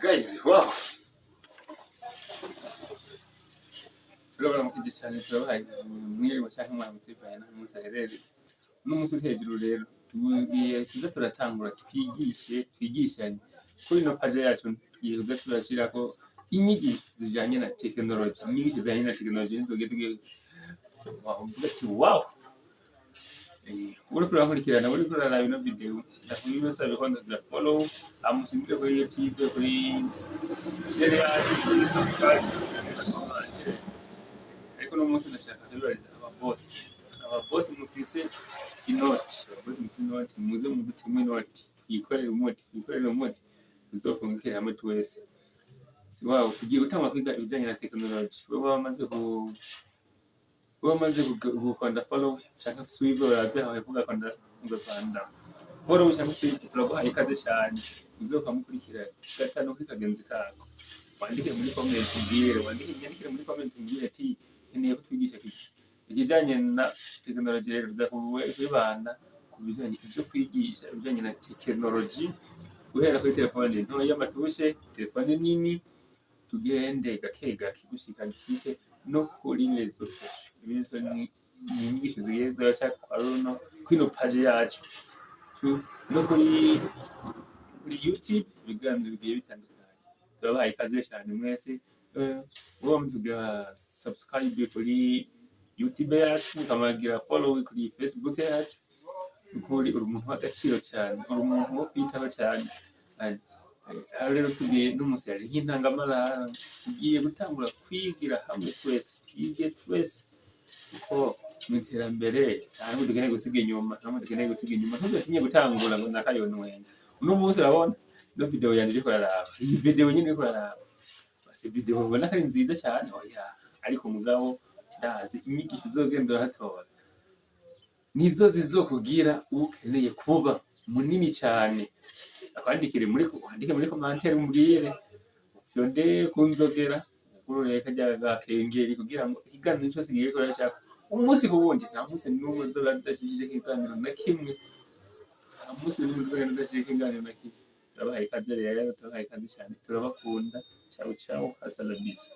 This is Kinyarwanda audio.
Guys, wow! Turabona mukije cyane turabaye mwiriwe cyangwa mwaramutse bivanye n'aho umunsi aherereye. Uno munsi uri hejuru rero tugiye kuza turatangura twigishanye kuri ino page yacu tugiye kuza turashirako inyigisho zijanye na technologie. Inyigisho zijanye na technologie nzogiye tugiye wavuga ati wow! Uriko urakurikirana uriko uraraba ino video ndakubibaza bikondo bya follow amusimbire kuri YouTube kuri share yacu kuri subscribe ariko no munsi ndashaka kubibariza aba boss mufise inoti muze mu gutima inoti yikorera umuti uzokungukira hamwe twese si wao tugiye gutangwa kwiga ibijanye na technologie wamaze gukanda follow cyangwa swive uraze aho ivuga kwanda ngakanda follow cyangwa swive turaguha ikaze cyane uzokamukurikira gatano kuri kagenzi kako wandike muri comment wandike muri comment mbire ati nkeneye kutwigisha ikijanye na technologie rero kwibanda ku bijanye ibyo kwigisha ibijanye na technologie guhera kuri telefone nto y'amatushe telefone nini tugende gake gushika gifite no kuri réseaux sociaux ibizo ni inyigisho zigezweho cyangwa aruno kwino page yacu no kuri YouTube ibiganiro bigiye bitandukanye turabaye ikaze cyane mwese uwo muzuga subscribe kuri YouTube yacu ukamagira follow kuri Facebook yacu kuri umuntu w'agaciro cyane umuntu wo kwitaho cyane rero tugiye n'umuseri nk'intangamara tugiye gutangura kwigira hamwe twese ko mwiterambere ntabwo dukeneye gusiga inyuma ntuzatinye gutangura ngo nakayonwe uno munsi urabona no video yanje iri kuraraba iyi video nyine iri kuraraba base video ubona ari nziza cyane oya ariko mugabo ndazi inyigisho uzogendera hatora nizo zizokugira ukeneye kuba munini cyane akwandikire wandike muri commentaire umbwire ufyonde kunzogera kurureka ryagakengeri kugira ngo ikiganiro cyose giye ko yashaka umunsi kubundi nta munsi n'umwe nzobadashije ikiganiro na kimwe nta munsi n'umwe nzobadashije ikiganiro na kimwe turabaye ikaze rero turabaye ikaze cyane turabakunda ciao hasta la vista.